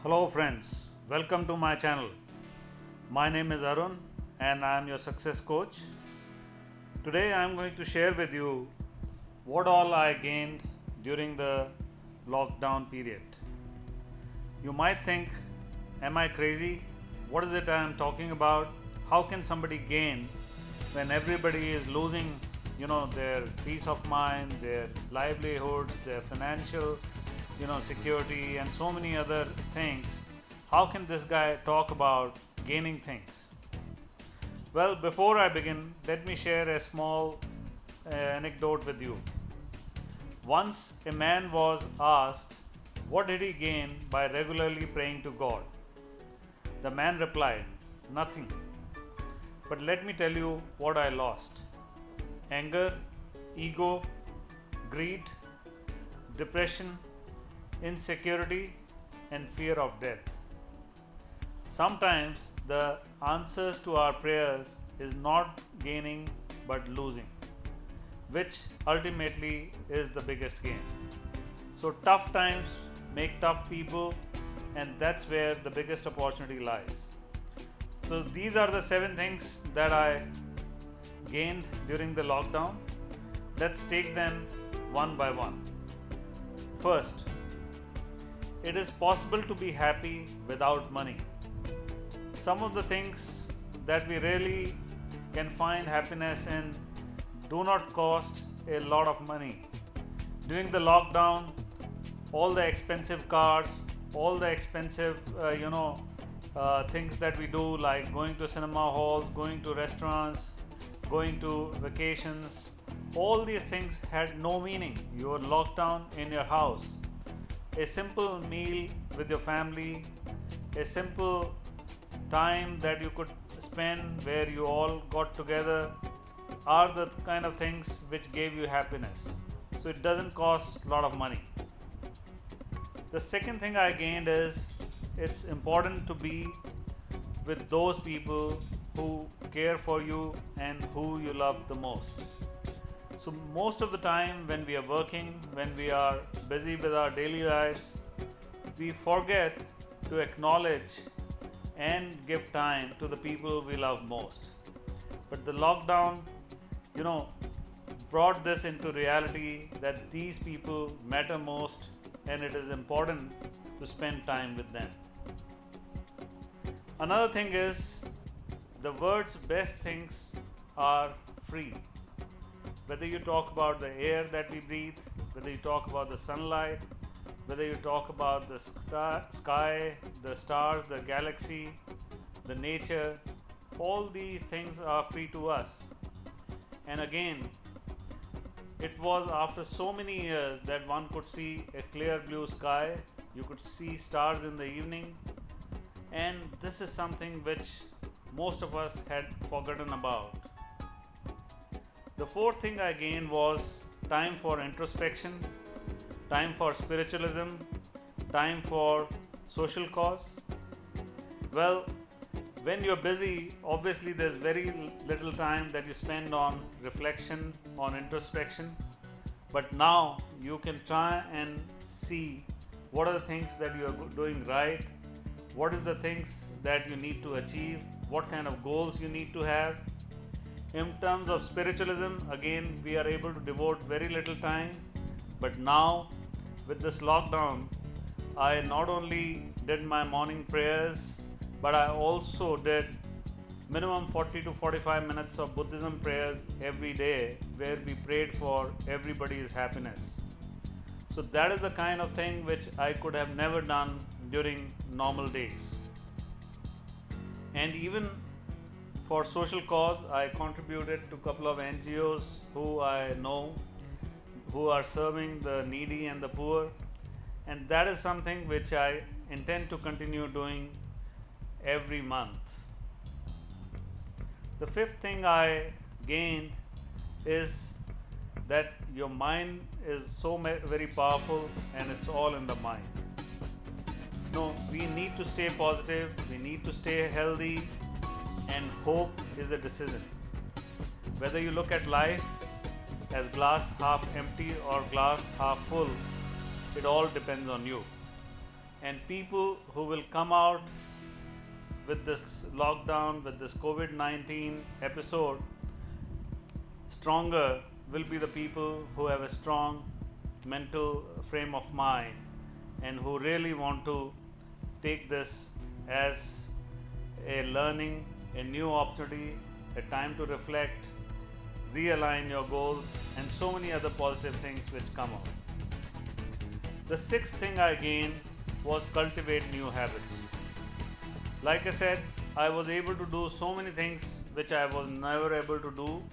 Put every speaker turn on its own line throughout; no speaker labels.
Hello friends, welcome to my channel. My name is Arun and I am your success coach. Today I am going to share with you what all I gained during the lockdown period. You might think, am I crazy? What is it I am talking about? How can somebody gain when everybody is losing, their peace of mind, their livelihoods, their financial security and so many other things? How can this guy talk about gaining things? Well, before I begin, let me share a small anecdote with you. Once a man was asked what did he gain by regularly praying to God. The man replied, nothing, but let me tell you what I lost: anger, ego, greed, depression, insecurity, and fear of death. Sometimes the answers to our prayers is not gaining but losing, which ultimately is the biggest gain. So tough times make tough people, and that's where the biggest opportunity lies. So these are the 7 things that I gained during the lockdown. Let's take them one by one. First, it is possible to be happy without money. Some of the things that we really can find happiness in do not cost a lot of money. During the lockdown, all the expensive cars, all the expensive things that we do, like going to cinema halls, going to restaurants, going to vacations, all these things had no meaning. You were locked down in your house. A simple meal with your family, a simple time that you could spend where you all got together are the kind of things which gave you happiness. So it doesn't cost a lot of money. The second thing I gained is it's important to be with those people who care for you and who you love the most. So most of the time when we are working, when we are busy with our daily lives, we forget to acknowledge and give time to the people we love most. But the lockdown, brought this into reality that these people matter most and it is important to spend time with them. Another thing is the world's best things are free. Whether you talk about the air that we breathe, whether you talk about the sunlight, whether you talk about the sky, the stars, the galaxy, the nature, all these things are free to us. And again, it was after so many years that one could see a clear blue sky, you could see stars in the evening, and this is something which most of us had forgotten about. The fourth thing I gained was time for introspection, time for spiritualism, time for social cause. Well, when you're busy, obviously there's very little time that you spend on reflection, on introspection. But now you can try and see what are the things that you are doing right, what is the things that you need to achieve, what kind of goals you need to have. In terms of spiritualism, again, we are able to devote very little time. But now, with this lockdown, I not only did my morning prayers, but I also did minimum 40 to 45 minutes of Buddhism prayers every day, where we prayed for everybody's happiness. So that is the kind of thing which I could have never done during normal days. And even for social cause, I contributed to a couple of NGOs who I know who are serving the needy and the poor, and that is something which I intend to continue doing every month. The fifth thing I gained is that your mind is so very powerful and it's all in the mind. No, we need to stay positive, we need to stay healthy, and hope is a decision. Whether you look at life as glass half empty or glass half full, it all depends on you. and people who will come out with this lockdown, with this COVID-19 episode, stronger will be the people who have a strong mental frame of mind and who really want to take this as a learning, a new opportunity, a time to reflect, realign your goals, and so many other positive things which come out. The sixth thing I gained was cultivate new habits. Like I said, I was able to do so many things which I was never able to do.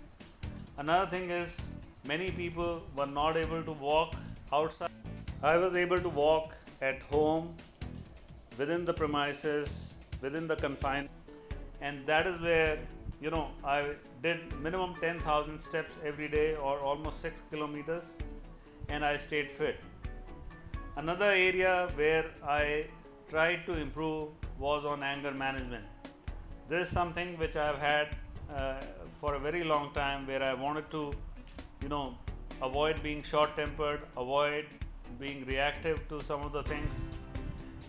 Another thing is, many people were not able to walk outside. I was able to walk at home, within the premises, within the confinement, and that is where I did minimum 10,000 steps every day, or almost 6 kilometers, and I stayed fit. Another area where I tried to improve was on anger management. This is something which I have had for a very long time, where I wanted to avoid being short tempered, avoid being reactive to some of the things,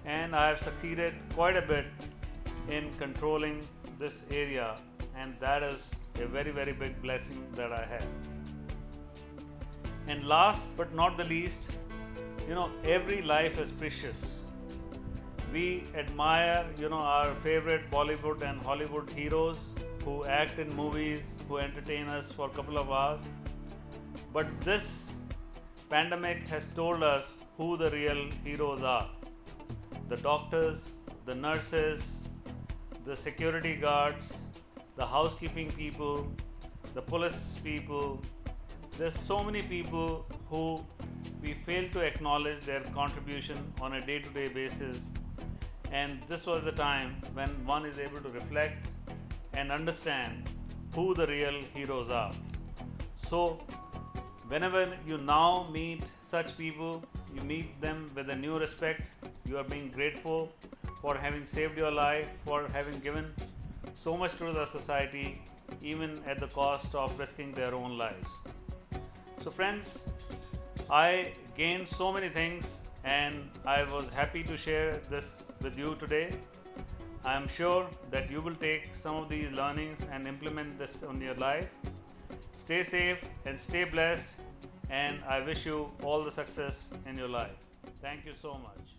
and I have succeeded quite a bit in controlling this area, and that is a very, very big blessing that I have. And last but not the least, every life is precious. We admire our favorite Bollywood and Hollywood heroes who act in movies, who entertain us for a couple of hours, but this pandemic has told us who the real heroes are. The doctors, the nurses, the security guards, the housekeeping people, the police people. There's so many people who we fail to acknowledge their contribution on a day-to-day basis, and this was the time when one is able to reflect and understand who the real heroes are. So whenever you now meet such people, you meet them with a new respect. You are being grateful for having saved your life, for having given so much to the society, even at the cost of risking their own lives. So friends, I gained so many things, and I was happy to share this with you today. I am sure that you will take some of these learnings and implement this on your life. Stay safe and stay blessed, and I wish you all the success in your life. Thank you so much.